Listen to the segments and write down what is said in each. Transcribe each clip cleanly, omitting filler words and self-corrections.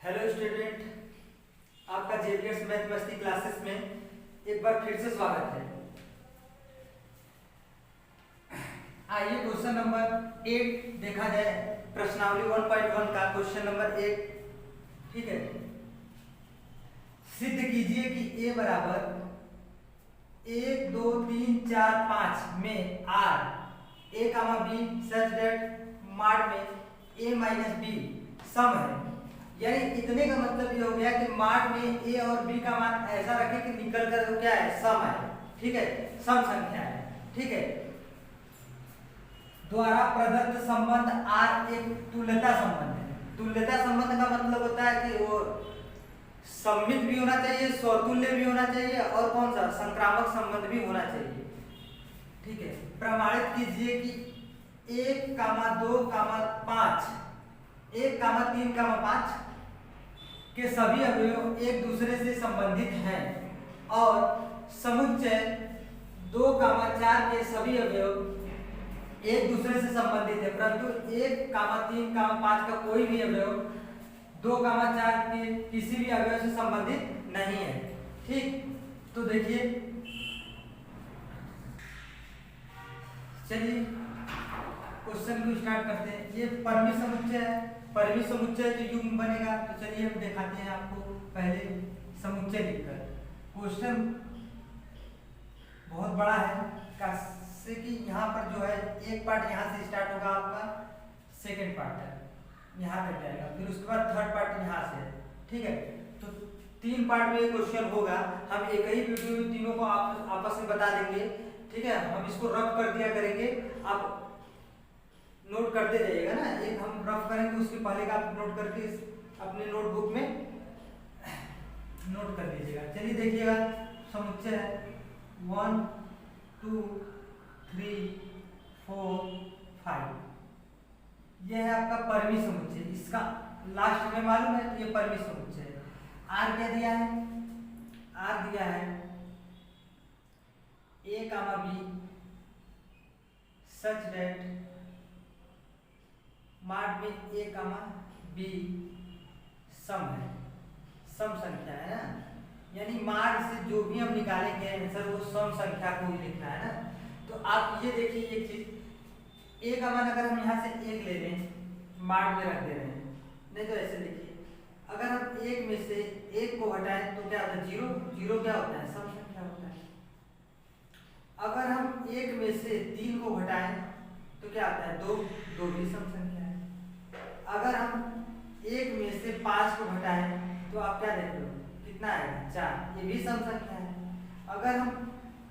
Hello student, आपका JBS math मस्ती classes में एक बार फिर से स्वागत है। आइए क्वेश्चन नंबर 8 देखा जाए। प्रश्नावली 1.1 का क्वेश्चन नंबर 8। ठीक है, सिद्ध कीजिए कि a बराबर 1 2 3 4 5 में r a, b such that माड में a माइनस b सम है। यानी इतने का मतलब ये हो गया कि माड में a और b का मान ऐसा रखें कि निकल कर वो क्या है, सम है। ठीक है, सम संख्या है। ठीक है, द्वारा प्रदत्त संबंध R एक तुल्यता संबंध है। तुल्यता संबंध का मतलब होता है कि वो सममित भी होना चाहिए, स्वतुल्य भी होना चाहिए और कौन सा संक्रामक संबंध भी होना चाहिए। ठीक है, प्रमाणित कीजिए कि 1, 2, 5 1, 3, 5 के सभी अवयव एक दूसरे से संबंधित हैं और समुच्चय 2, 4 के सभी अवयव एक दूसरे से संबंधित है, परंतु 1, 3, 5 का कोई भी अवयव 2, 4 के किसी भी अवयव से संबंधित नहीं है। ठीक, तो देखिए, चलिए क्वेश्चन को स्टार्ट करते हैं। ये परिमित समुच्चय है, परिमित समुच्चय तो युग्म बनेगा। तो चलिए हम दिखाते हैं आपको पहले समुच्चय लिखकर। क्वेश्चन बहुत बड़ा है, कैसे कि यहाँ पर जो है एक पार्ट यहाँ से स्टार्ट होगा, आपका सेकंड पार्ट है यहाँ तक जाएगा, फिर उसके बाद थर्ड पार्ट यहाँ से है। ठीक है, तो 3 पार्ट में ये क्वेश्चन होगा। हम एक ही वीडियो में तीनों को आप आपस में बता देंगे। ठीक है, हम इसको रफ कर दिया करेंगे, आप नोट करते जाइएगा ना। एक हम रफ करेंगे, उसके पहले का आप नोट करके अपने नोटबुक में नोट कर लीजिएगा। चलिए देखिएगा, समुच्चय है 1 2 3 4 5। यह है आपका परिमित समुच्चय। इसका लास्ट में मालूम है, ये परिमित समुच्चय है। आर क्या दिया है? आर दिया है a, b सच दैट माड में a, b सम है, सम संख्या है ना। यानी माड से जो भी हम निकालेंगे आंसर, वो सम संख्या को ही लिखना है ना। तो आप ये देखिए एक चीज, a का मान अगर हम यहाँ से 1 ले लें, माड में रख दे रहे हैं, नहीं तो ऐसे लिखिए, अगर हम 1 में से 1 को हटाएं तो क्या होता है? 0। 0 क्या होता है? सम संख्या होता है। अगर हम 1 में से 3 को घटाएं तो क्या आता है? 2। 2 भी सम संख्या है। अगर हम 1 में से 5 को घटाएं तो आप क्या देख रहे हो, कितना आएगा? 4। ये भी सम संख्या है। अगर हम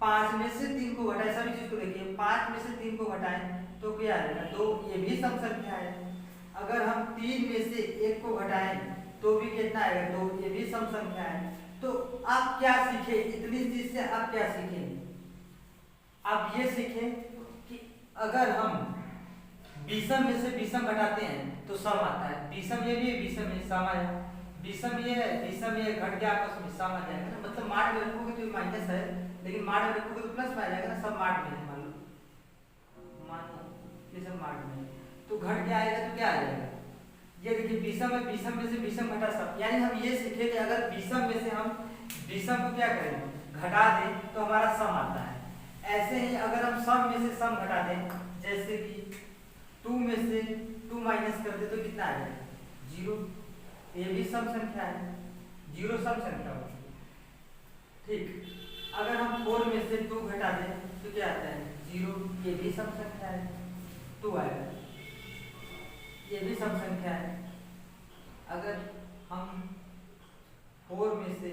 5 में से 3 को घटाएं, सभी चीज को देखिए, 5 में से 3 को घटाएं तो क्या आएगा? 2। ये भी सम संख्या है। अगर हम 3 में से 1 को घटाएं तो भी कितना आएगा? 2। ये भी सम संख्या है। तो आप क्या सीखे इतनी चीज से? आप क्या सीखे? आप ये सीखे कि अगर हम विषम में से विषम घटाते हैं तो सम आता है। विषम ये भी है, विषम ये सम आया, विषम ये है, विषम ये घट के आपस में सम आ जाएगा ना। मतलब माड में रखोगे तो माइनस है, लेकिन माड में रखोगे तो प्लस में आ जाएगा ना। सब माड में है, मान लो ये सब माड में है, तो घट के आएगा तो क्या आ जाएगा? ये देखिए, विषम है, विषम में से विषम घटा सम। यानी हम ये सीखे कि अगर विषम में से हम विषम को क्या करें? घटा दें तो हमारा सम आता है। ऐसे ही अगर हम सम में से सम घटा दें, जैसे कि 2 में से 2 माइनस कर दे तो कितना आ जाएगा? 0। ये भी सम संख्या है, 0 सम संख्या होगी। ठीक, अगर हम 4 में से 2 घटा दें तो क्या आता है? 0। ये भी सम संख्या है, 2 आएगा। ये भी सम संख्या है। अगर हम 4 में से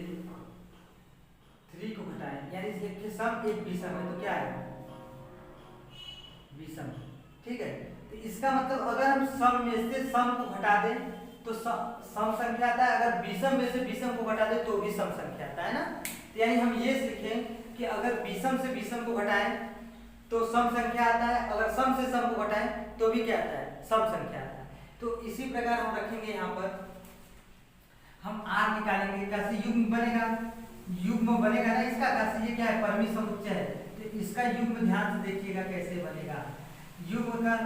3 को घटाएं, यानी एक के सम एक विषम है, तो क्या आएगा? विषम। ठीक है, तो इसका मतलब अगर हम सम में से सम को घटा दें तो सम संख्या आता है। अगर विषम में से विषम को घटा दें तो भी सम संख्या आता है ना। तो यानी हम ये सीखें कि अगर विषम से विषम को घटाएं तो सम संख्या आता है, अगर सम से सम को घटाएं तो भी क्या आता है? सम संख्या आता है। तो इसी प्रकार हम रखेंगे, यहाँ पर हम r निकालेंगे, कैसे? युग्म बनेगा, युग्म बनेगा ना इसका। कैसे? ये क्या है? परिमित समुच्चय है, तो इसका युग्म ध्यान से देखिएगा कैसे बनेगा। युग्म का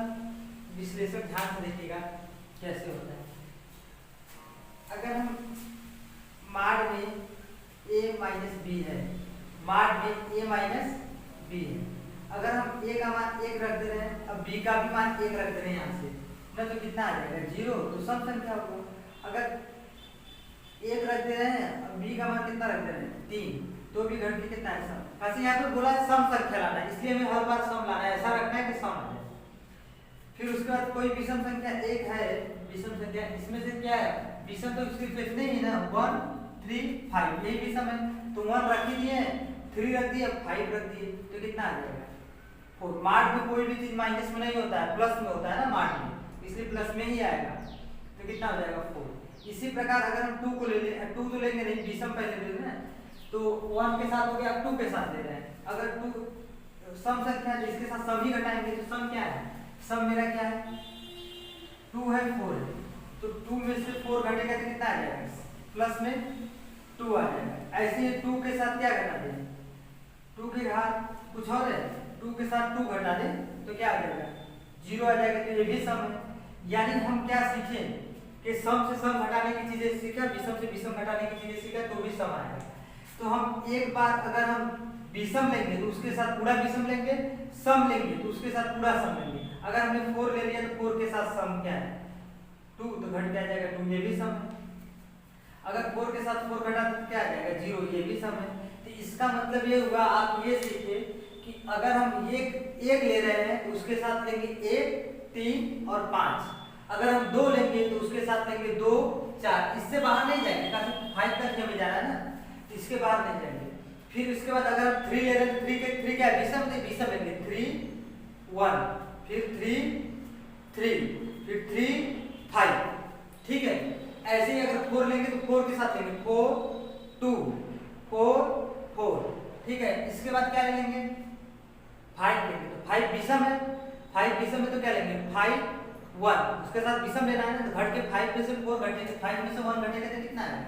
विश्लेषण ध्यान से देखिएगा कैसे होता है। अगर हम बी है, माड में ए माइनस बी है। अगर हम ए का मान 1 रख दे रहे हैं, अब बी का भी मान 1 रख दे रहे हैं यहाँ से, ना तो कितना आ जाएगा 0, तो सम संख्या होगा। अगर 1 रख दे रहे हैं, अब बी का मान कितना रख दे रहे हैं 3, तो भी घट के कितना है सम। ऐसे यहाँ पर बोला है सम संख्या लाना है, इसलिए हमें हर बार सम लाना है, ऐसा रखना है कि सम आ जाए। फिर उसके बाद कोई विषम संख्या 1 है, विषम संख्या इसमें से क्या है, विषम तो सिर्फ इतने ही ना 1 3 5, यही विषम है, तो 1 रख ही दिए, 3 रख दिए, 5 रख दिए, तो कितना आ जाएगा 4। माड में कोई भी चीज माइनस में नहीं होता है, प्लस में होता है ना माड में, इसलिए प्लस में ही आएगा, तो कितना हो जाएगा 4। इसी प्रकार अगर हम 2 को ले लें, 2 तो लेंगे नहीं, विषम पहले ले लेना, तो 1 के साथ हो गया, 2 के साथ ले रहे हैं। अगर 2 सम संख्या है, इसके साथ सम ही घटाएंगे, तो सम क्या है, सम मेरा क्या है 2 है 4 है, तो 2 में से 4 घटेगा तो कितना आ जाएगा, प्लस में 2 आ जाएगा। ऐसे ही 2 के साथ क्या घटा दें, 2 के घात कुछ और है, 2 के साथ 2 घटा दें तो क्या आ जाएगा 0 आ जाएगा, तो ये भी सम है। यानी हम क्या सीखे कि सम से सम घटाने की चीजें सीखा, विषम से विषम घटाने की चीजें सीखा, तो भी सम आएगा। तो हम एक बार अगर हम विषम लेंगे तो उसके साथ पूरा विषम लेंगे, सम लेंगे तो उसके साथ पूरा सम लेंगे। अगर हमने 4 ले लिया तो 4 के साथ सम क्या है 2, तो घट क्या जाएगा 2, ये भी सम है। अगर 4 के साथ 4 घटा तो क्या आ जाएगा 0, ये भी सम है। तो इसका मतलब ये हुआ, आप ये सीखे कि अगर हम एक ले रहे हैं तो उसके साथ लेंगे 1 3 और 5, अगर हम 2 लेंगे तो उसके साथ लेंगे 2 4, इससे बाहर नहीं जाएंगे, काफी 5 तक हमें जाना है ना, तो इसके बाहर नहीं जाएंगे। फिर उसके बाद अगर हम 3 ले रहे हैं, 3 क्या है विषम, तो विषम लेंगे 3 1, फिर 3 3, फिर 3 5, ठीक है। ऐसे ही अगर 4 लेंगे तो 4 के साथ लेंगे 4 2 4 4, ठीक है। इसके बाद क्या लेंगे 5 लेंगे, तो 5 विषम है, 5 विषम है तो क्या लेंगे 5 1, उसके साथ विषम लेना है ना, तो घट के 5 में से 4 घटेगा, 5 में से 1 घटेगा तो कितना है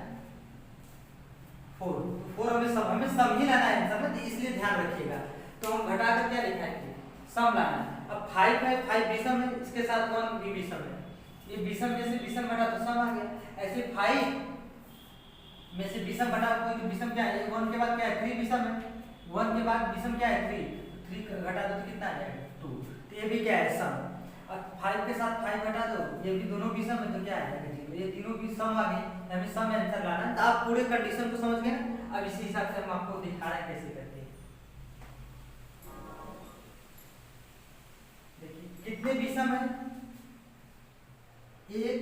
4। 4 हमें सम ही लाना है आंसर में, इसलिए ध्यान रखिएगा। तो हम घटाकर क्या लिखाएंगे सम लाना है। अब 5 है, 5 विषम है, इसके साथ 1 भी विषम है, ये विषम में से विषम घटा तो सम आ गया। ऐसे 5 में से विषम घटा कोई तो विषम क्या है, 1 के बाद क्या है 3 विषम है, 1 के बाद विषम क्या है 3 घटा दो तो कितना आ जाएगा 2, तो ये भी क्या है सम। अब 5 के साथ 5 घटा दो, ये भी दोनों विषम है, तो क्या आ जाएगा 0, ये तीनों भी सम आ गए, हमें सम आंसर लाना है। तो आप पूरे कंडीशन को समझ गए ना। अब इसी हिसाब से हम आपको दिखा रहे हैं कैसे करते हैं। देखिए कितने विषम है, 1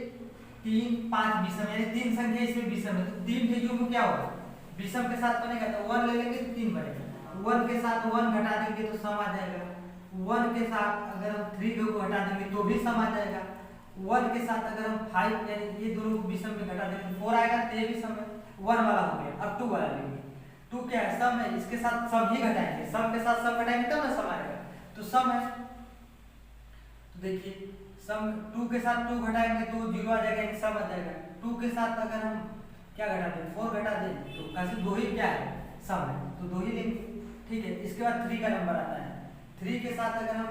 3 5 विषम, यानी 3 संख्या इसमें विषम है, तो 3 के युग्म क्या होगा विषम के साथ बनेगा, तो 1 ले लेंगे तो 3 बनेगा, 1 के साथ 1 घटा देंगे तो सम आ जाएगा, 1 के साथ अगर हम 3 को घटा देंगे तो भी सम आ जाएगा, 1 के साथ अगर हम 5 यानी ये दोनों को विषम में घटा देंगे तो 4 आएगा, तो ये भी सम है। 1 वाला हो गया, अब 2 वाला लेंगे, 2 क्या है सम है, इसके साथ सम ही घटाएंगे, सम के साथ सम घटाएंगे तब ना सम आएगा, तो सम है। तो देखिए सम 2 के साथ 2 घटाएंगे तो 0 आ जाएगा, यानी सम आ जाएगा। 2 के साथ अगर हम क्या घटा दें 4 घटा दें तो कैसे 2 ही क्या है सम है, तो 2 ही लेंगे, ठीक है। इसके बाद 3 का नंबर आता है, 3 के साथ अगर हम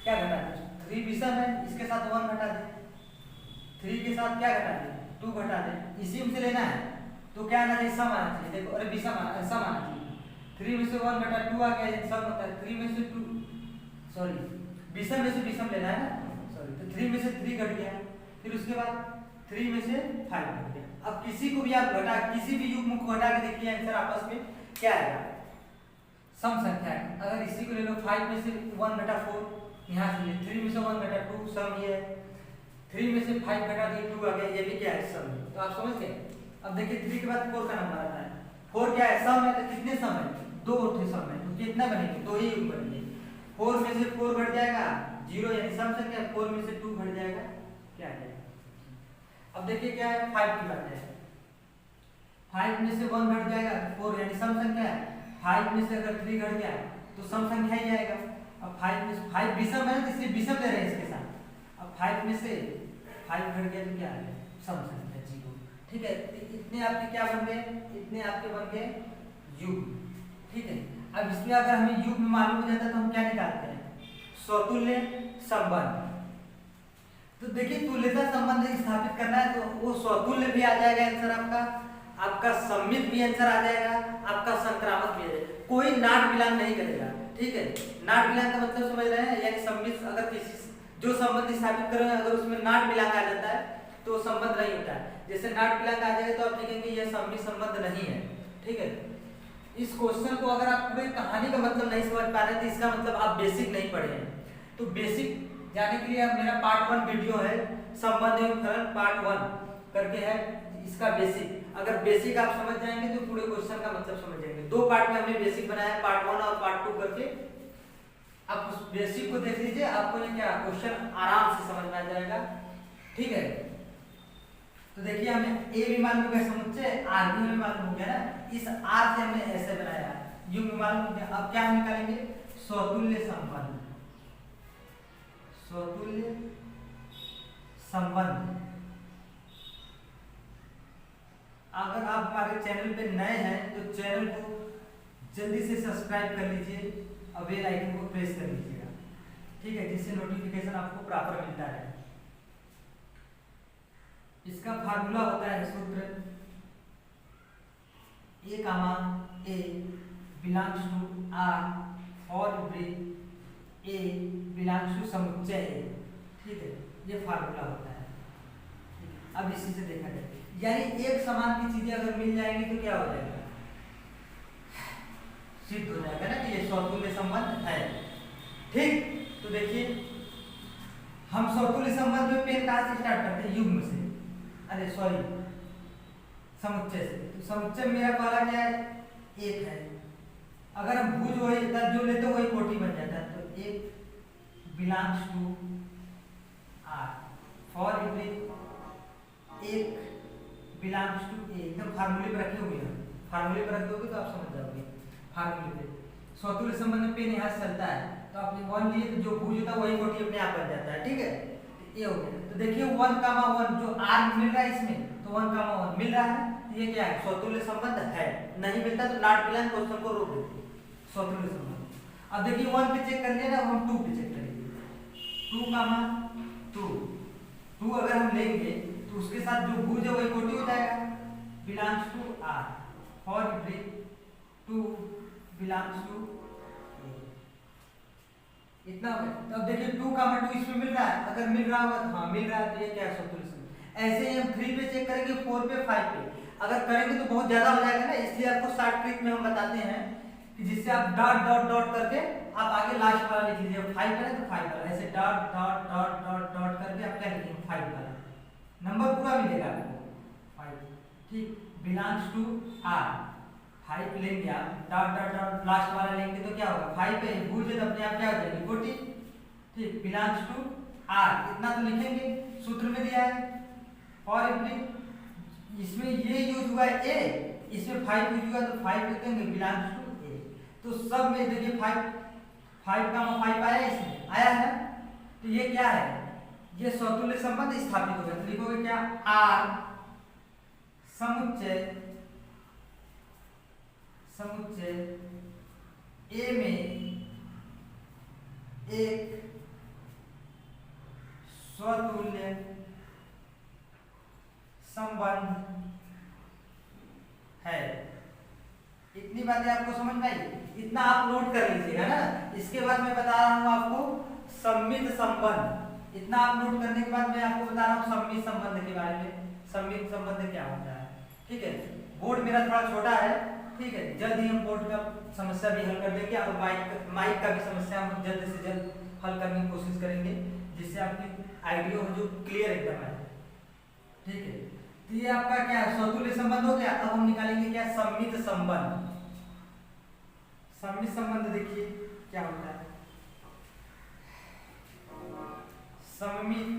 क्या घटा दें 3 विषम है, इसके साथ 1 घटा दें, 3 के साथ क्या घटा दें 2 घटा दें, इसी में से लेना है तो क्या आना चाहिए सम आना चाहिए। देखो अरे विषम सम आना चाहिए, 3 में से 1 घटा 2 आ गया, सम होता है 3 में से 2 सॉरी विषम में से विषम लेना है ना, सॉरी, तो 3 में से 3 घट गया, फिर उसके बाद 3 में से 5 घट गया। अब किसी को भी आप घटा, किसी भी युग्म को घटा के देखिए आंसर आपस में क्या आएगा सम संख्या है। अगर इसी को ले लो 5 में से 1 घटा 4, यहाँ से 3 में से 1 घटा 2 सम ये है, 3 में से 5 घटा दिए 2 आ गया, ये भी क्या है सम है। तो आप समझ गए। अब देखिए 3 के बाद 4 का नंबर आता है, 4 क्या है सम है, तो कितने सम है 2 उठे सम है, तो कितना बनेंगे 2 ही युग्म बनेंगे। 4 में से 4 घट जाएगा 0, यानी सम संख्या, 4 में से 2 घट जाएगा क्या आ जाएगा। अब देखिए क्या है 5 की बात है, 5 में से 1 घट जाएगा 4, यानी सम संख्या है, 5 में से अगर 3 घट गया तो सम संख्या ही आएगा। अब 5 में से 5 विषम है, इसलिए विषम ले रहे हैं इसके साथ। अब 5 में से 5 घट गया तो क्या आ गया सम संख्या 0, ठीक है। इतने आपके क्या बन गए, इतने आपके बन गए युग्म, ठीक है। अब इसमें अगर हमें युग्म मालूम हो जाता है तो हम क्या निकालते हैं स्वतुल्य संबंध। तो देखिए तुल्यता संबंध स्थापित करना है तो वो स्वतुल्य भी आ जाएगा आंसर आपका, आपका सम्मित भी आंसर आ जाएगा, आपका संक्रामक भी आ जाएगा, कोई नॉट बिलोंग नहीं करेगा। ठीक है, नॉट बिलोंग का मतलब समझ रहे हैं, यानी सम्मित अगर किसी जो संबंध स्थापित कर रहे हैं अगर उसमें नॉट बिलोंग आ जाता है तो संबंध नहीं होता है। जैसे नॉट बिलोंग आ जाएगा तो आप लिखेंगे यह सम्मित संबंध नहीं है। ठीक है, इस क्वेश्चन को अगर आप पूरे कहानी का मतलब नहीं समझ पा रहे तो इसका मतलब आप बेसिक नहीं पढ़े हैं। तो बेसिक जाने के लिए अब मेरा पार्ट 1 वीडियो है, संबंध एवं फलन पार्ट 1 करके है, इसका बेसिक अगर बेसिक आप समझ जाएंगे तो पूरे क्वेश्चन का मतलब समझ जाएंगे। 2 पार्ट में हमने बेसिक बनाया है, पार्ट 1 और पार्ट 2 करके। आप उस बेसिक को देख लीजिए, आपको ये क्या क्वेश्चन आराम से समझ में आ जाएगा। ठीक है, तो देखिए हमें ए भी मालूम हो गया समुच्चय, आर भी हमें मालूम हो गया ना, इस आर से हमने ऐसे बनाया, यू भी मालूम हो गया। अब क्या हम निकालेंगे, स्वतुल्य संबंध, स्वतुल्य संबंध। अगर आप हमारे चैनल पे नए हैं तो चैनल को जल्दी से सब्सक्राइब कर लीजिए और बेल आइकन को प्रेस कर लीजिएगा। ठीक है, जिससे नोटिफिकेशन आपको प्रॉपर मिलता है। इसका फार्मूला होता है सूत्र A comma A belongs to R for every A belongs to समुच्चय ए। ठीक है, ये फार्मूला होता है। अब इसी से देखा जाए, यानी एक समान की चीजें अगर मिल जाएंगी तो क्या हो जाएगा, सिद्ध हो जाएगा ना कि ये स्वतुल्य संबंध है। ठीक, तो देखिए हम स्वतुल्य संबंध में पेन कहां से स्टार्ट करते हैं, युग्म से, अरे सॉरी समुच्चय से। तो समुच्चय मेरा पहला क्या है, एक है। अगर हम भुज वही जो लेते वही कोटि बन जाता है। तो एक belongs to R for every एक बिलोंग्स टू ए, एकदम फार्मूले पर रखे हुए हैं, फार्मूले पर रखे होगे तो आप समझ जाओगे। फार्मूले पे स्वतुल्य संबंध में पेन यहाँ से चलता है, तो आपने 1 लिए तो जो भुज होता है वही कोटि अपने आप बन जाता है। ठीक है, ये हो गया। तो देखिए 1,1 जो आर मिल रहा है इसमें, तो 1,1 मिल रहा है, तो ये क्या है, स्वतुल्य संबंध है। नहीं मिलता तो नॉट बिलोंग क्वेश्चन को रोक देते, स्वतुल्य संबंध। अब देखिए 1 पे चेक कर लिया ना, हम 2 पे चेक करेंगे, 2 अगर हम लेंगे तो उसके साथ जो भुज है वही कोटि हो जाएगा, belongs to R for every 2 belongs to इतना हो गया। तो अब देखिए 2,2 इसमें मिल रहा है, अगर मिल रहा होगा तो हाँ मिल रहा है, तो ये क्या स्वतुल्य संबंध। ऐसे ही हम 3 पे चेक करेंगे, 4 पे, 5 पे। अगर करेंगे तो बहुत ज्यादा हो जाएगा ना, इसलिए आपको शॉर्ट ट्रिक में हम बताते हैं कि जिससे आप डॉट डॉट डॉट करके आप आगे लास्ट वाला लिख लीजिए। 5 करें तो 5 वाला, ऐसे dot dot dot dot dot करके आप क्या लिखेंगे, 5 वाला नंबर पूरा मिलेगा आपको 5। ठीक, बिलोंग्स टू आर 5 लेंगे आप, डॉट डॉट डॉट लास्ट वाला लेंगे तो क्या होगा, 5 पे भूल जाए तो अपने आप क्या हो जाएगी, कोटि। ठीक, बिलोंग्स टू आर इतना तो लिखेंगे, सूत्र में दिया है फॉर एवरी, इसमें ये यूज हुआ है ए, इसमें 5 यूज हुआ तो 5 लिखेंगे, बिलोंग्स टू ए। तो सब में देखिए 5 का 5 आया, इसमें आया है, तो ये क्या है, ये स्वतुल्य संबंध स्थापित हो गया। तो लिखोगे क्या, आर समुच्चय ए में एक स्वतुल्य संबंध है। इतनी बातें आपको समझ में आई, इतना आप नोट कर लीजिएगा ना। इसके बाद मैं बता रहा हूं आपको सम्मित संबंध, इतना आप नोट करने के बाद मैं आपको बता रहा हूं सम्मित संबंध के बारे में, सम्मित संबंध क्या होता है। ठीक है, बोर्ड मेरा थोड़ा छोटा है, ठीक है, जल्द ही हम बोर्ड का समस्या भी हल कर देंगे और माइक का भी समस्या हम जल्द से जल्द हल करने की कोशिश करेंगे, जिससे आपकी आइडिया हो जो क्लियर एकदम है। ठीक है, तो ये आपका क्या स्वतुल्य संबंध हो गया। अब हम निकालेंगे क्या, सम्मित संबंध। सम्मित संबंध देखिए क्या होता है, सम्मित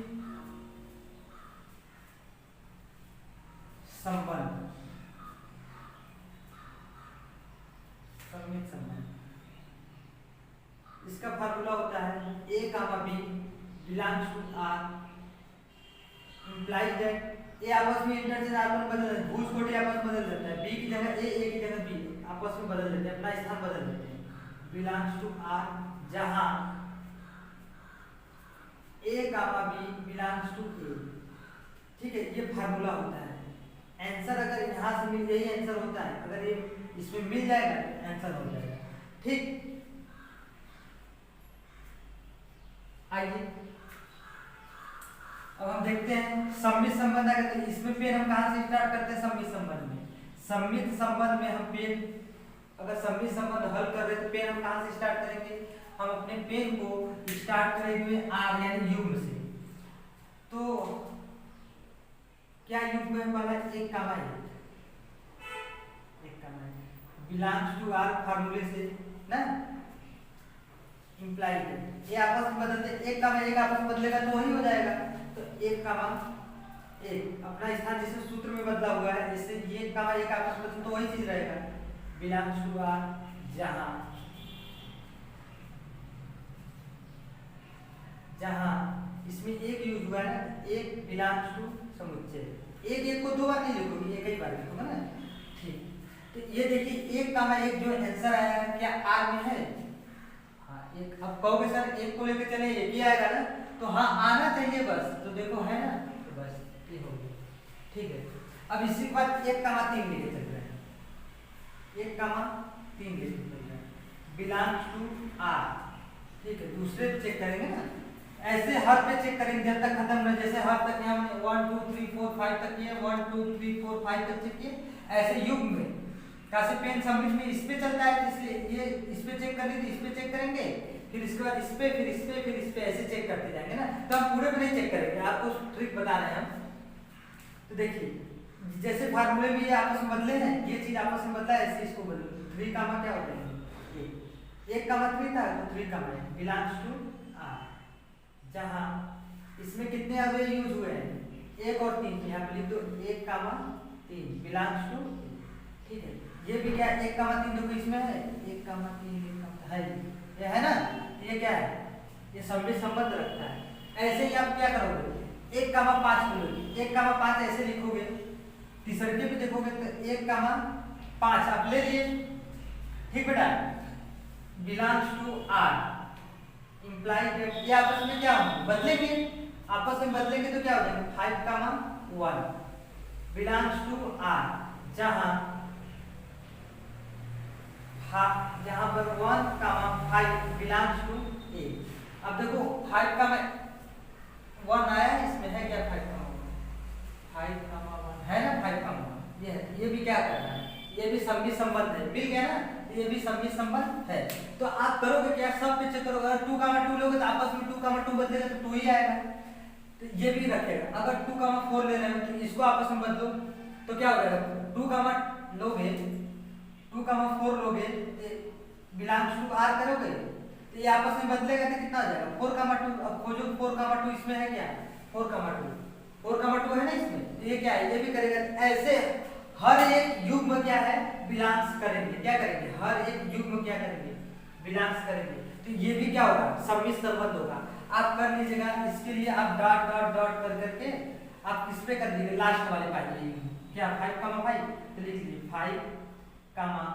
संबंध, सम्मित संबंध इसका फार्मूला होता है A comma B belongs to R implies that A आपस में इंटरचेंज आपस में बदल जाते हैं, भुज कोटि आपस में बदल जाता है, बी की जगह ए की जगह बी आपस में बदल देते हैं, अपना स्थान बदल देते हैं, बिलोंग्स टू आर जहां A comma B belongs to ए। ठीक है, ये फार्मूला होता है आंसर अगर यहाँ से मिल यही आंसर होता है, अगर ये इसमें मिल जाएगा तो आंसर हो जाएगा। ठीक, आइए अब हम देखते हैं सममित संबंध आएगा। तो इसमें पेन हम कहाँ से स्टार्ट करते हैं? सममित संबंध में। सममित संबंध में हम पेन, अगर सममित संबंध हल कर रहे हैं तो पेन हम कहाँ से स्टार्ट करेंगे? हम अपने पेन को स्टार्ट करेंगे आर यानी युग्म से। तो क्या युग्म वाला? एक कामा बिलोंग्स टू आर फार्मूले से ना इंप्लाइड है। ये आपस में बदलते, एक कामा एक आपस में बदलेगा तो वही हो जाएगा। तो एक कामा एक अपना स्थान जिसे सूत्र में बदला हुआ है, इससे ये कामा एक आपस में तो वही चीज रहेगा। बिलोंग्स टू आर जहां जहां इसमें एक यूज हुआ है ना, एक बिलोंग्स टू समुच्चय। एक को दो बार नहीं लिखोगे, एक ही बार लिखोगे ना। ठीक, तो ये देखिए एक कामा एक जो आंसर आया है क्या आर में है? हाँ एक। अब कहोगे सर एक को लेकर चले एक ही आएगा ना, तो हाँ आना चाहिए बस। तो देखो है ना, तो बस ये हो गया। ठीक है, अब इसी के बाद एक कामा तीन लेके चल रहे हैं, एक कामा तीन लेके चल रहे हैं बिलोंग्स टू आर। ठीक है, दूसरे चेक करेंगे ना, ऐसे हर पे चेक करेंगे जब तक खत्म न। जैसे हर तक हमने 1 2 3 4 5 तक किए, 1 2 3 4 5 तक चेक किए। ऐसे युग्म में कैसे पेन सममित में इस पे चलता है, इसलिए ये इस पे चेक करेंगे, इस पे चेक करेंगे, फिर इसके बाद इस पे, फिर इस पे, फिर इस पे, ऐसे चेक करते जाएंगे ना। तो हम पूरे पे नहीं चेक करेंगे, आपको ट्रिक बता रहे हैं हम। तो देखिए जैसे फार्मूले में ये आपस में बदले हैं, ये चीज आपस में बदला है, ऐसे इसको बदलो। 3 कामा क्या हो जाएगा? एक कामा 3 था तो 3 कामा बिलोंग्स टू आर जहां इसमें कितने अवयव यूज हुए हैं? एक और 3। यहाँ पे लिख दो 1 कामा 3 बिलोंग्स टू। ठीक है, ये भी क्या 1 कामा 3 देखो इसमें है 1 कामा 3 है, ये है ना, ये क्या है? ये सममित संबंध रखता है। ऐसे ही आप क्या करोगे? 1 कामा 5 बोलोगे, 1 कामा 5 ऐसे लिखोगे। तीसरे पे देखोगे तो 1 कामा 5 आप ले लिए। ठीक बेटा, बिलोंग्स टू आर इंप्लाइड ये आपस में क्या होंगे? बदलेंगे, आपस में बदलेंगे तो क्या हो जाएगा? 5 कामा 1 बिलोंग्स टू आर जहां पर 1 कामा 5 बिलोंग्स टू ए। अब देखो 5 कामा 1 आया है, इसमें है क्या 5 कामा 1 है ना, 5 कामा 1 ये भी क्या कर रहा है? ये भी सममित संबंध है, मिल गया ना, ये भी सममित संबंध है। तो आप करोगे क्या? सब पे चेक करोगे। अगर 2 कामा 2 लोगे तो आपस में 2 कामा 2 बदलेगा तो 2 ही आएगा, तो ये भी रखेगा। अगर 2 कामा 4 ले रहे हो तो इसको आपस में बदलो तो क्या हो जाएगा? 2 कामा लोगे, 2 कामा 4 लोगे, बिलोंग्स टू आर करोगे तो ये आपस में बदलेगा तो कितना हो जाएगा? 4 कामा 2। अब खोजो 4 कामा 2 इसमें है क्या? 4 कामा 2 है ना इसमें, तो ये क्या है? ये भी करेगा। ऐसे हर एक युग्म क्या है? बिलोंग्स करेंगे। क्या करेंगे? हर एक युग्म क्या करेंगे? बिलोंग्स करेंगे। तो ये भी क्या होगा? सममित संबंध होगा। आप कर लीजिएगा, इसके लिए आप डॉट डॉट डॉट कर करके आप किस पे कर दीजिए? लास्ट वाले पाइए क्या 5 कामा 5 तो लिख लीजिए 5 comma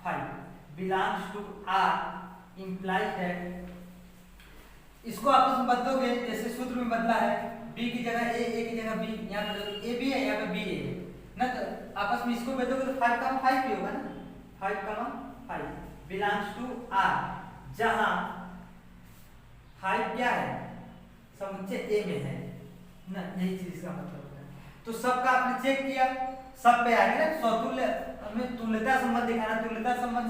5 belongs to R implies that. इसको आपस में बदलोगे जैसे सूत्र में बदला है, बी की जगह ए की जगह बी, यहाँ पे ए बी है, यहाँ पे बी है ना, तो आपस में इसको बदलोगे तो 5 कामा 5 भी होगा ना, 5 कामा 5 बिलोंग्स टू आर जहां 5 क्या है? समुच्चय ए में है ना, यही चीज का मतलब होता है। तो सबका आपने चेक किया, सब पे आ गया ना। स्वतुल्य हमें तुल्यता संबंध दिखाना, तुल्यता संबंध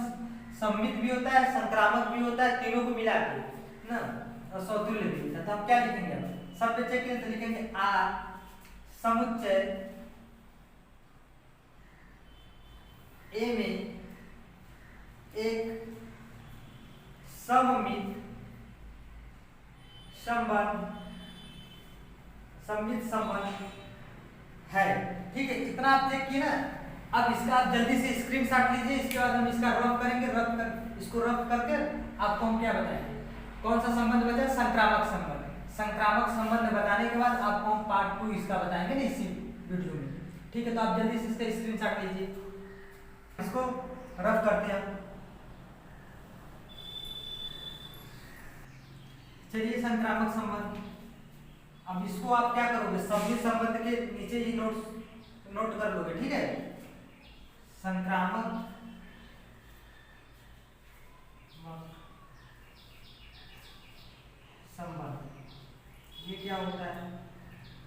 सममित भी होता है, संक्रामक भी होता है, तीनों को मिला के ना, और स्वतुल्य भी होता है। तो हम क्या लिखेंगे? सब पे चेक करें तो लिखेंगे आर समुच्चय ए में एक सममित संबंध सममित संबंध है। ठीक है, इतना आप चेक किए ना। अब इसका आप जल्दी से स्क्रीनशॉट लीजिए, इसके बाद हम इसका रफ करेंगे। इसको रफ करके आपको हम क्या बताएंगे? कौन सा संबंध बचा? संक्रामक संबंध। संक्रामक संबंध बताने के बाद आपको हम पार्ट 2 इसका बताएंगे ना इसी वीडियो में। ठीक है, तो आप जल्दी से इसका स्क्रीनशॉट लीजिए, इसको रफ करते हैं। चलिए संक्रामक संबंध, अब इसको आप क्या करोगे? सममित संबंध के नीचे ही नोट्स तो नोट कर लोगे, ठीक है। संक्रामक संबंध, ये क्या होता है,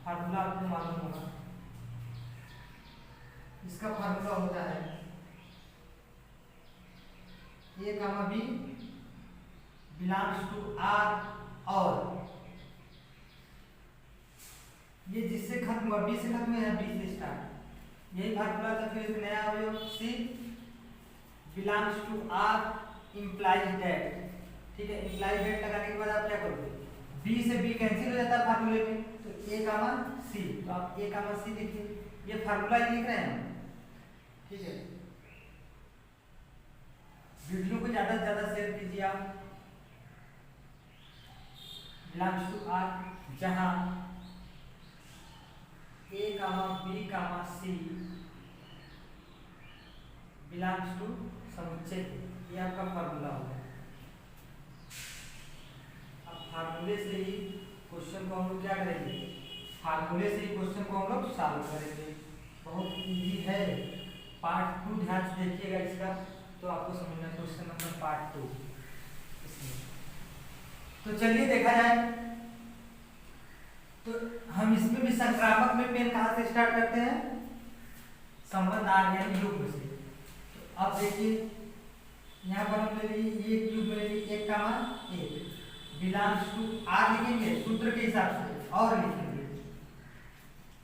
फार्मूला आपको मालूम होगा। इसका फार्मूला होता है A comma B belongs to are, और ये जिससे खत्म हुआ बी से खत्म हुआ, बी से स्टार्ट, यही फार्मूला था। फिर एक नया अवयव C belongs to R implies that, ठीक है। इम्प्लाइज दैट लगाने के बाद आप क्या करोगे, बी से बी कैंसिल हो जाता है फार्मूले में, तो ए कामा सी, तो आप ए कामा सी लिखिए, ये फार्मूला लिख रहे हैं, ठीक है। वीडियो को ज्यादा से ज्यादा शेयर कीजिए आप। बिलोंग्स टू आर, जहां A comma B comma C belongs to समुच्चय, ये आपका फार्मूला होगा। अब फार्मूले से ही क्वेश्चन को हम लोग क्या करेंगे, फार्मूले से ही क्वेश्चन को हम लोग सॉल्व करेंगे। बहुत इजी है। पार्ट 2 ध्यान से देखिएगा इसका, तो आपको समझना। क्वेश्चन नंबर पार्ट 2 इसमें, तो चलिए देखा जाए। तो हम इसमें भी संक्रामक में पेन कहाँ से स्टार्ट करते हैं, संबंध आर यानी युग्म से। तो अब देखिए यहाँ पर हम ले लीजिए एक युग्म ले लीजिए, एक कामा एक बिलोंग्स टू आर लिखेंगे सूत्र के हिसाब से, और लिखेंगे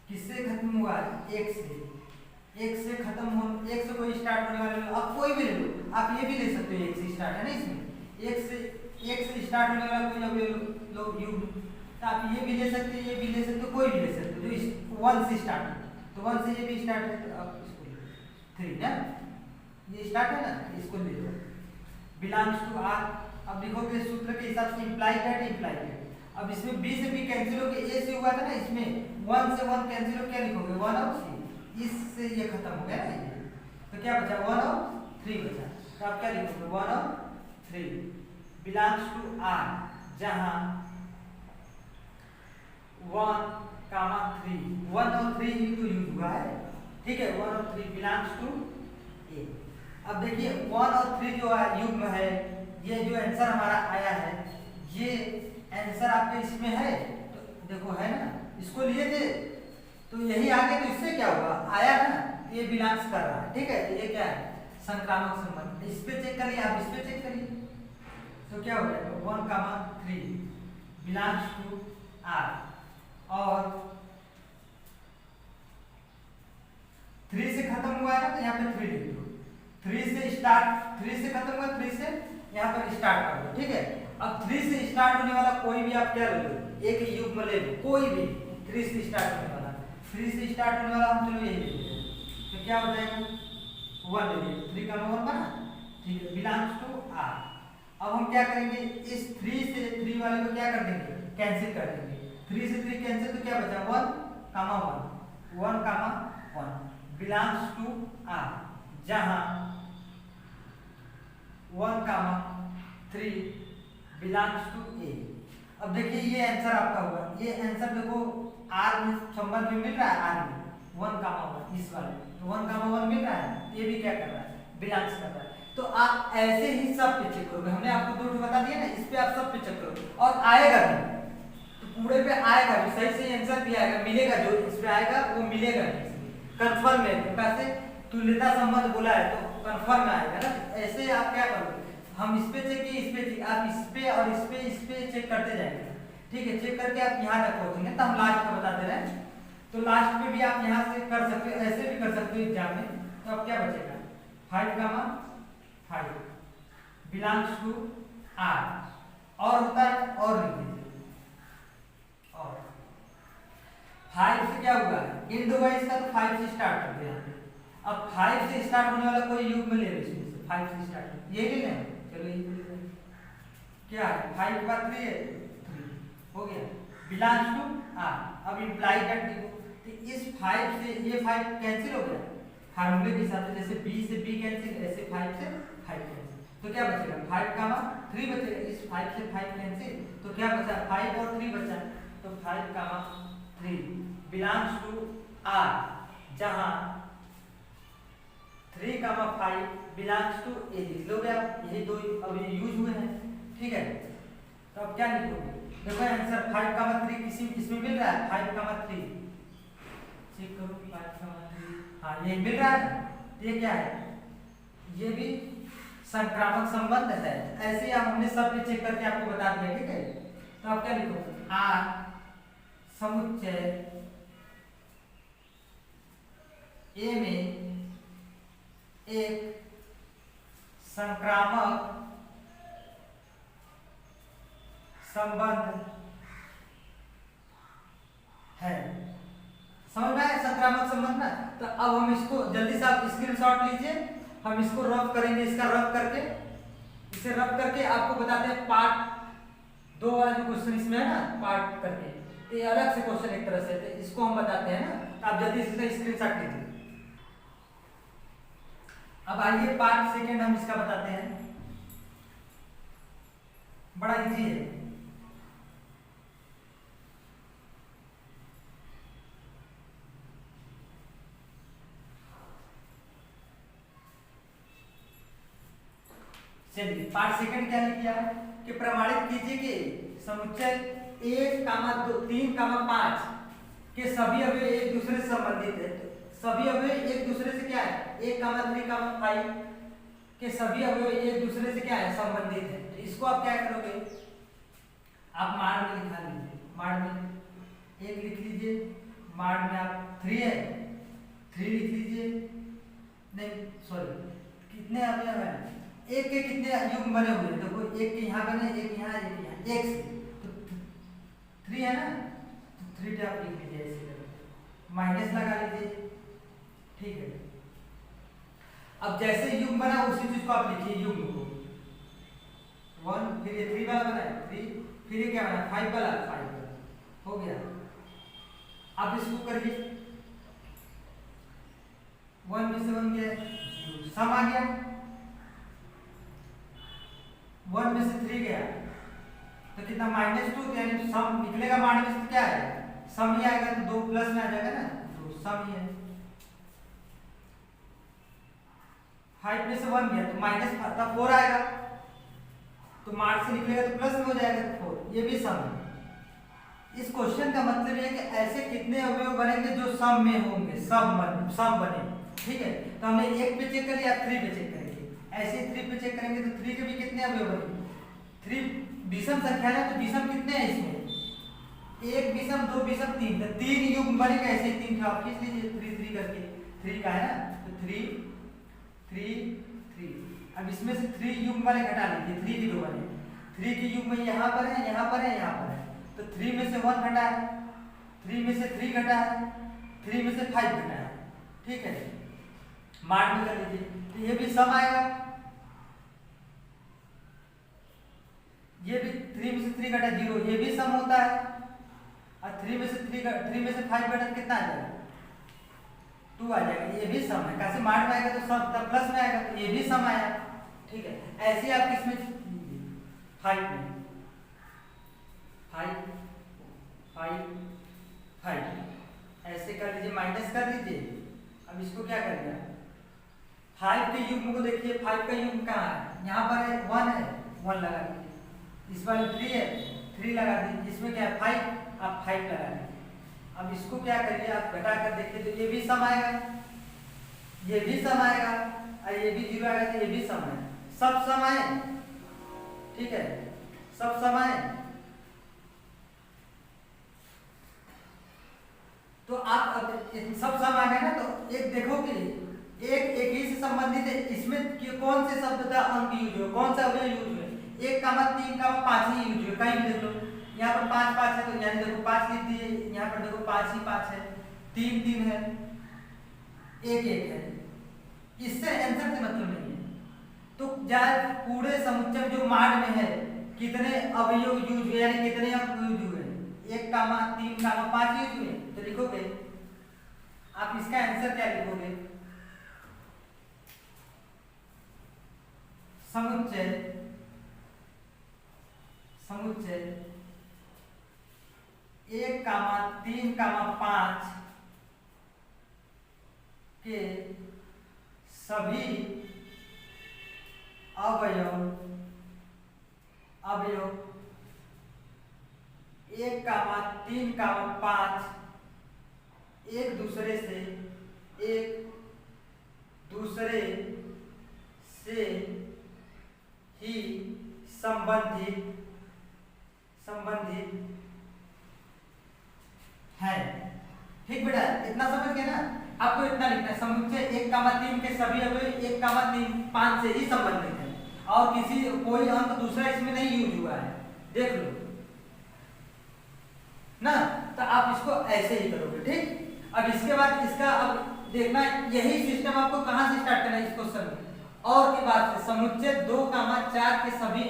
किससे खत्म हुआ, एक से। एक से खत्म हो, एक से कोई स्टार्ट होने वाले, अब कोई भी ले लो, आप ये भी ले सकते हो, एक से स्टार्ट है ना इसमें, एक से स्टार्ट होने वाला कोई अब लोग युग्म, तो आप ये भी ले सकते हैं, ये भी ले सकते हो, कोई भी ले सकते हो जो 1 से स्टार्ट है, तो 1 से ये भी स्टार्ट है, तो आप इसको ले लो 3 ना, ये स्टार्ट है ना, इसको ले लो। बिलोंग्स टू आर, अब लिखोगे सूत्र के हिसाब से इम्प्लाइड दैट, इम्प्लाइड दैट। अब इसमें बी से बी कैंसिल हो गया, ए से हुआ था ना, इसमें 1 से 1 कैंसिल हो, क्या लिखोगे 1 और 3, इससे ये खत्म हो गया ना ये, तो क्या बचा 1 और 3 बचा, तो आप क्या लिखोगे 1 और 3 बिलोंग्स टू आर, जहां 1 कामा 3, 1 और 3 ही तो यूज हुआ है, ठीक है। 1 और 3 बिलोंग्स टू ए। अब देखिए 1 और 3 जो है युग्म है, ये जो आंसर हमारा आया है, ये आंसर आपके इसमें है, तो देखो है ना, इसको लिए थे तो यही आगे, तो इससे क्या हुआ आया ना, ये बिलोंग्स कर रहा है, ठीक है। तो ये क्या है, संक्रामक संबंध। इस पे चेक करिए आप, इस पे चेक करिए, तो क्या हो जाएगा 1 कामा 3 बिलोंग्स टू आर, और 3 से खत्म हुआ है ना, तो यहाँ पे 3 लिख दो, 3 से स्टार्ट, 3 से खत्म हुआ, 3 से यहाँ पर स्टार्ट कर दो, ठीक है। अब 3 से स्टार्ट होने वाला कोई भी आप क्या ले लो, एक युग्म ले लो, कोई भी 3 से स्टार्ट होने वाला, 3 से स्टार्ट होने वाला हम चलो यही ले लेते हैं, तो क्या हो जाएगा 1 ले लीजिए, 3 का 1 बना, ठीक है, बिलोंग्स टू आर। अब हम क्या करेंगे, इस 3 से 3 वाले को क्या कर देंगे, कैंसिल कर देंगे, 3 से 3 कैंसिल, तो क्या बचा 1 कामा 1, 1 कामा 1 बिलोंग्स टू आर, जहां 1 कामा 3 बिलोंग्स टू ए। अब देखिए ये आंसर आपका हुआ, ये आंसर देखो आर में संबंध में मिल रहा है, आर में 1 कामा 1 इस वाले, तो 1 कामा 1 मिल रहा है, ये भी क्या कर रहा है, बिलोंग्स कर रहा है। तो आप ऐसे ही सब पे चेक करोगे, हमने आपको 2 बता दिया ना, इस पे आप सब पे चेक करोगे और आएगा भी, तो पूरे पे आएगा भी, सही सही आंसर भी आएगा, मिलेगा, जो इस पे आएगा वो मिलेगा कंफर्म है, कैसे तुल्यता संबंध बोला है तो कंफर्म आएगा ना। ऐसे आप क्या करोगे, हम इस पे चेक किए, इस पे चेक, आप इस पे और इस पे चेक करते जाएंगे, ठीक है। चेक करके आप यहाँ तक पहुंचेंगे, तो हम लास्ट में बताते रहे, तो लास्ट में भी आप यहाँ से कर सकते हो, ऐसे भी कर सकते हो एग्जाम में। तो अब क्या बचेगा 5 कामा 5 बिलोंग्स टू आर, और होता है और लिख दीजिए, और 5 से क्या हुआ, इंड हुआ इसका, तो 5 से स्टार्ट कर दिया। अब 5 से स्टार्ट होने वाला कोई युग्म ले लो, इसमें से 5 से स्टार्ट, ये ले लें, चलो ये ले लें, क्या है 5 के बाद 3 है, 3 हो गया बिलोंग्स टू आर। अब इम्प्लाइड दैट देखो, तो इस 5 से ये 5 कैंसिल हो गया फार्मूले के हिसाब से, जैसे b से b कैंसिल, ऐसे 5 से 5 कैंसिल, तो क्या बचेगा 5 कामा 3 बचेगा, इस 5 से 5 कैंसिल, तो क्या बचा 5 और 3 बचा, तो 5 कामा 3 बिलोंग्स टू आर, जहां 3, 5 बिलोंग्स टू ए लिख लोगे आप, यही दो अभी यूज हुए हैं, ठीक है। तो अब क्या लिखोगे, देखो आंसर 5, 3 किसी इसमें मिल रहा है, 5, 3 चेक करो 5, 3, हाँ ये मिल रहा है। ये क्या है, ये भी संक्रामक संबंध है। ऐसे ही हमने सब पे चेक करके आपको बता दिया, ठीक है। तो आप क्या लिखोगे, आर समुच्चय ए में एक संक्रामक संबंध है। समझ में आया संक्रामक संबंध ना। तो अब हम इसको जल्दी से आप स्क्रीनशॉट लीजिए, हम इसको रफ करेंगे, इसका रफ करके, इसे रफ करके आपको बताते हैं पार्ट 2 वाला जो क्वेश्चन इसमें है ना, पार्ट करके, तो ये अलग से क्वेश्चन एक तरह से, तो इसको हम बताते हैं ना। तो आप जल्दी से स्क्रीनशॉट लीजिए। अब आइए पार्ट सेकंड हम इसका बताते हैं, बड़ा इजी है। चलिए पार्ट सेकंड क्या लिख दिया कि प्रमाणित कीजिए कि समुच्चय 1, 2, 3, 5 के सभी अवयव एक दूसरे से संबंधित है। सभी अवयव एक दूसरे से क्या है, 1, 3, 5 के सभी अवयव एक दूसरे से क्या है, संबंधित है। तो इसको आप क्या करोगे, आप माड में लिखा लीजिए, माड में 1 लिख लीजिए, माड में आप 3 है, 3 लिख लीजिए, नहीं सॉरी कितने अवयव है, एक के कितने युग्म बने हुए हैं, देखो एक के यहाँ बने, एक यहाँ, एक यहाँ, एक से तो 3 है ना, तो 3 आप लिख लीजिए, ऐसे माइनस लगा लीजिए, ठीक है। अब जैसे युग्म बना उसी चीज को आप लिखिए, युग्म को 1, फिर ये 3 वाला बना है 3, फिर ये क्या बना 5 वाला, 5 हो गया। अब इसको करिए, 1 में से 1 गया, सम आ गया, 1 में से 3 गया तो कितना -2, यानी सम निकलेगा माड में से क्या है, सम ही आएगा, तो 2 प्लस में आ जाएगा ना, तो सम ही है। 5 में से 1 गया तो -4 आएगा, तो माड से निकलेगा तो प्लस में हो जाएगा, तो 4, ये भी सम है। इस क्वेश्चन का मतलब है कि ऐसे कितने अवयव बनेंगे जो सम में होंगे, सम बने, ठीक है। तो हमने 1 पे चेक कर लिया, 3 पे चेक करेंगे, ऐसे 3 पे चेक करेंगे तो 3 के भी कितने अवयव बनेंगे, 3 विषम संख्या है, तो विषम कितने हैं इसमें, 1 विषम, 2 विषम, 3, तो 3 युग्म बनेंगे, ऐसे 3 का आप खींच लीजिए 3 3 करके, 3 का है ना, तो 3 3 3। अब इसमें से 3 युग्म वाले घटा लीजिए, 3 के 2 बने, 3 के युग्म यहाँ पर है, यहाँ पर है, यहाँ पर है, तो 3 में से 1 घटा है, 3 में से 3 घटा है, 3 में से 5 घटा है, ठीक है। माड में कर लीजिए, तो ये भी सम आएगा, ये भी 3 में से 3 घटा 0, ये भी सम होता है, और 3 में से 5 घटा कितना आ जाएगा, 2 आ जाएगा, ये भी सम है। कैसे माड में आएगा तो सम तब प्लस में आएगा, तो ये भी सम आया, ठीक है। ऐसे आप किसमें 5 में 5 5 5 ऐसे कर लीजिए, माइनस कर लीजिए। अब इसको क्या करेंगे, 5 के युग्म को देखिए, 5 का युग्म कहाँ है, यहाँ पर है, 1 है, 1 लगा दीजिए, इस वाले 3 है, 3 लगा दीजिए, इसमें क्या है 5, आप 5 लगा दीजिए। अब इसको क्या करिए, आप घटा कर देखिए, तो ये भी सम आएगा, ये भी सम आएगा, और ये भी 0 आएगा, तो ये भी सम है, सब सम आए, ठीक है, सब सम आए। तो आप अब सब सम आ गए ना, तो एक देखो कि एक ही से संबंधित है, इसमें कौन से शब्द का अंक यूज हुआ, कौन सा अवयव यूज हुआ, 1, 3, 5 ही यूज हुआ, कहीं भी देख लो, यहाँ पर 5 5 है, तो यानी देखो 5 लिख दिए, यहाँ पर देखो 5 ही 5 है, 3 3 है, 1 1 है, इससे आंसर से मतलब नहीं है। तो जाए पूरे समुच्चय जो माड में है कितने अवयव यूज हुए, यानी कितने अंक यूज हुए, 1, 3, 5 यूज हुए, तो लिखोगे आप इसका आंसर क्या लिखोगे, समुच्चय 1, 3, 5 के सभी अवयव 1,3,5 एक दूसरे से ही संबंधित है। ठीक बेटा, इतना समझ गए ना। आपको इतना लिखना है, समुच्चय 1,3 के सभी अवयव 1,5 से ही संबंधित है और कोई अंक दूसरा इसमें नहीं यूज हुआ है। देख लो ना, तो आप इसको ऐसे ही करोगे। ठीक, अब इसके बाद इसका अब देखना, यही सिस्टम आपको कहां से स्टार्ट करना है इस क्वेश्चन में, और के बाद से समुच्चय 2,4 के सभी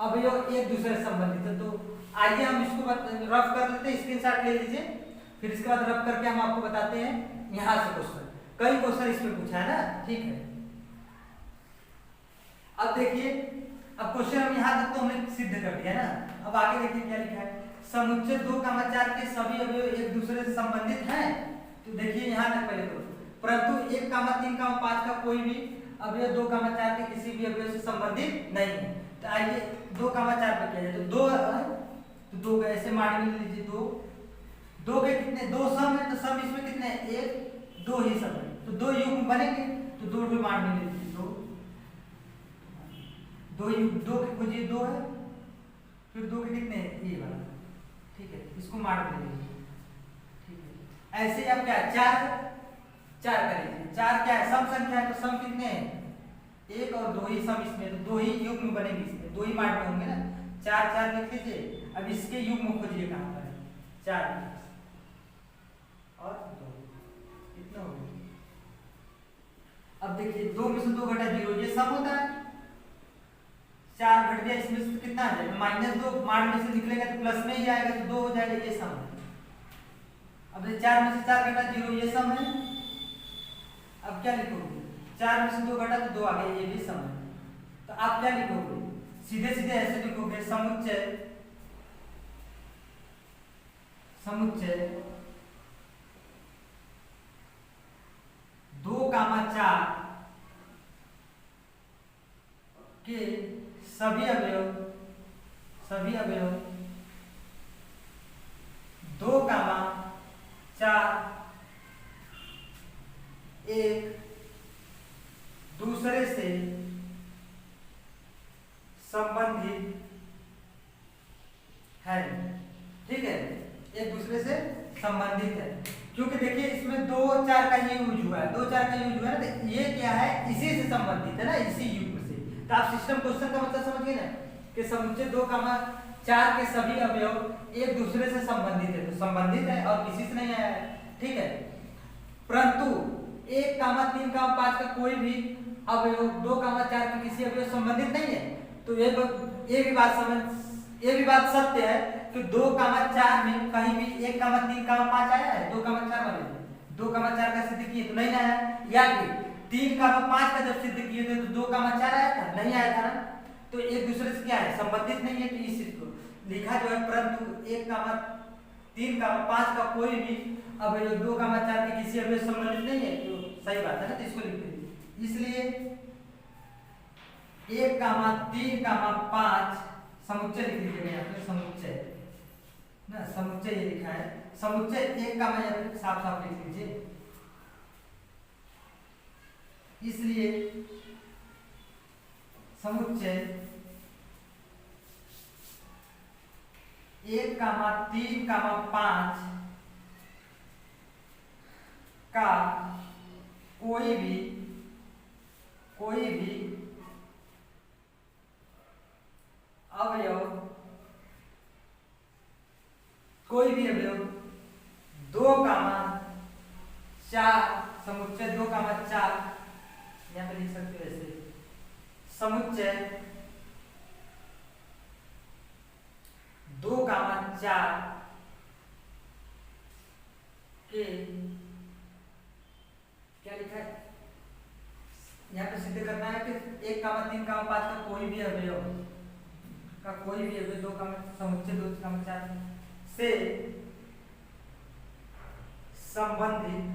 अवयव एक दूसरे से संबंधित है। तो आइए हम इसको रफ कर लेते हैं, स्क्रीनशॉट ले लीजिए, फिर इसके बाद रफ करके हम आपको बताते हैं यहां से क्वेश्चन। कई क्वेश्चन इसमें पूछा है ना। ठीक है, अब देखिए, अब क्वेश्चन हम यहां तक तो हमने सिद्ध कर दिया ना। अब आगे देखिए क्या लिखा है, समुच्चय 2,4 के सभी अवयव एक दूसरे से संबंधित हैं। तो देखिए यहां तक पहले तो, परंतु 1,3,5 का कोई भी अवयव 2,4 के किसी भी अवयव से संबंधित नहीं है। तो आइए 2,4 पे किया जाए, तो 2 का ऐसे मान लीजिए, 2 के कितने, 2 सम है, तो सम इसमें कितने, 1 2 ही सम है, तो 2 युग्म बनेंगे। तो 2 पे मान लीजिए, 2 के खोजिए, 2 है, फिर 2 के कितने, ये वाला। ठीक है, इसको मान लीजिए। ठीक है, ऐसे ही आप क्या 4 कर लीजिए। 4 क्या है, सम संख्या है, तो सम कितने हैं, 1 और 2 ही सम इसमें, तो 2 ही युग्म बनेंगे इसमें, 2 ही मान में होंगे ना। 4 लिख लीजिए। अब इसके युग्म खोजिए कहां पर है, 4 और 2, कितना हो गया। अब देखिए 2 में से 2 घटा 0, ये सम होता है। 4 घट गया, इसमें से कितना आ जाएगा, -2, मान में से निकलेगा तो प्लस में ही आएगा, तो 2 हो जाएगा, ये सम है। अब 4 में से 4 घटा 0, ये सम है। अब क्या लिखोगे, 4 में से 2 घटा तो 2 आ गया, ये भी सम है। तो आप क्या लिखोगे, सीधे ऐसे लिखोगे, समुच्चय 2,4 के सभी अवयव 2,4 एक दूसरे से संबंधित है। ठीक है, एक दूसरे से संबंधित है, क्योंकि देखिए इसमें 2 4 का ये यूज हुआ है, 2 4 का यूज हुआ है, तो ये क्या है, इसी से संबंधित है ना, इसी युग्म से। तो आप सिस्टम क्वेश्चन का मतलब समझ गए ना, कि समुच्चय 2,4 के सभी अवयव एक दूसरे से संबंधित है, तो संबंधित है और किसी से नहीं आया है। ठीक है, परंतु 1,3,5 का कोई भी अवयव 2,4 के किसी अवयव संबंधित नहीं है। तो ये भी बात सत्य है कि 2,4 में कहीं भी 1,3,5 आया है, 2,4 वाले 2,4 का सिद्ध किए तो नहीं आया, या फिर 3,5 का जब सिद्ध किए थे तो 2,4 आया था, नहीं आया था ना। तो एक दूसरे से क्या है, संबंधित नहीं है। तो इस चीज को लिखा जो है, परंतु 1,3,5 का कोई भी अवयव 2,4 के किसी अवयव संबंधित नहीं है, तो सही बात है ना, तो इसको लिख दीजिए। इसलिए 1,3,5 समुच्चय लिख लीजिएगा यहाँ पे, समुच्चय ना, समुच्चय ये लिखा है, समुच्चय 1 का मैं साफ लिख लीजिए। इसलिए समुच्चय 1,3,5 का कोई भी अवयव 2,4 समुच्चय 2,4 यहाँ पे लिख सकते हो ऐसे, समुच्चय 2,4 के क्या लिखा है, यहाँ पे सिद्ध करना है कि 1,3,5 का कोई भी अवयव 2 का समुच्चय 2,4 से संबंधित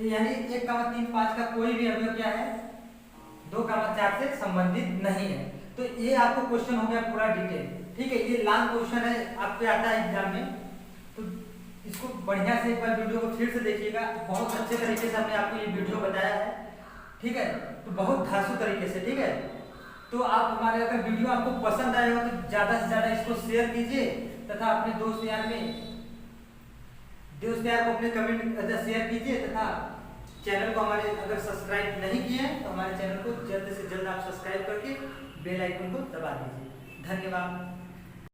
तो यानी 1,3,5 का कोई भी अवयव क्या है 2,4 से संबंधित नहीं है। तो ये आपको क्वेश्चन हो गया पूरा डिटेल, ठीक है। ये लॉन्ग क्वेश्चन है, आपके आता है एग्जाम में, तो इसको बढ़िया से एक बार वीडियो को फिर से देखिएगा। बहुत अच्छे तरीके से हमने आपको ये वीडियो बताया है, ठीक है। तो बहुत धांसू तरीके से, ठीक है। तो आप हमारे अगर वीडियो आपको पसंद आए हो तो ज़्यादा से ज़्यादा इसको शेयर कीजिए तथा अपने दोस्त यार को अपने कमेंट शेयर कीजिए तथा चैनल को हमारे अगर सब्सक्राइब नहीं किए हैं तो हमारे चैनल को जल्द से जल्द आप सब्सक्राइब करके बेल आइकन को दबा दीजिए। धन्यवाद।